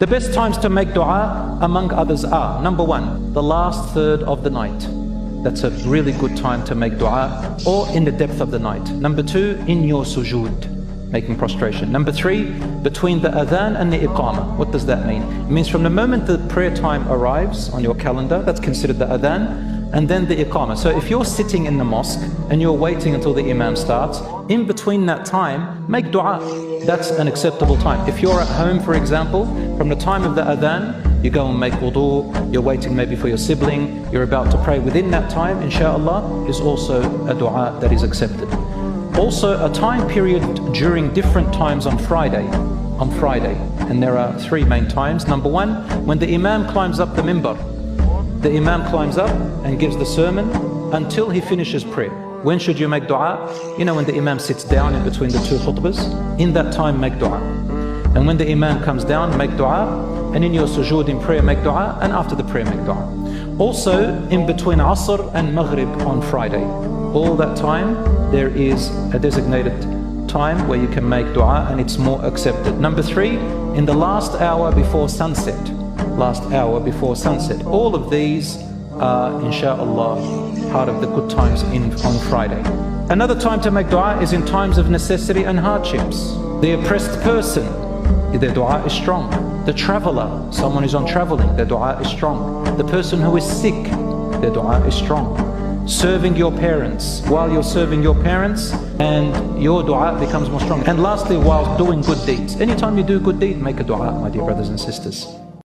The best times to make dua, among others, are: number one, the last third of the night. That's a really good time to make dua, or in the depth of the night. Number two, in your sujood, making prostration. Number three, between the adhan and the iqamah. What does that mean? It means from the moment the prayer time arrives on your calendar, that's considered the adhan, and then the iqamah. So if you're sitting in the mosque and you're waiting until the imam starts, in between that time, make dua. That's an acceptable time. If you're at home, for example, from the time of the adhan, you go and make wudu, you're waiting maybe for your sibling, you're about to pray, within that time, inshallah, is also a dua that is accepted. Also, a time period during different times on Friday, and there are three main times. Number one, when the imam climbs up the minbar. The imam climbs up and gives the sermon until he finishes prayer. When should you make dua? You know, when the imam sits down in between the two khutbahs, in that time make dua. And when the imam comes down, make dua. And in your sujood in prayer, make dua. And after the prayer, make dua. Also, in between Asr and Maghrib on Friday, all that time, there is a designated time where you can make dua, and it's more accepted. Number three, in the last hour before sunset. Last hour before sunset. All of these are, inshallah, part of the good times on Friday. Another time to make dua is in times of necessity and hardships. The oppressed person, their dua is strong. The traveler, someone who's on traveling, their dua is strong. The person who is sick, their dua is strong. Serving your parents, while you're serving your parents, and your dua becomes more strong. And lastly, while doing good deeds. Anytime you do good deed, make a dua, my dear brothers and sisters.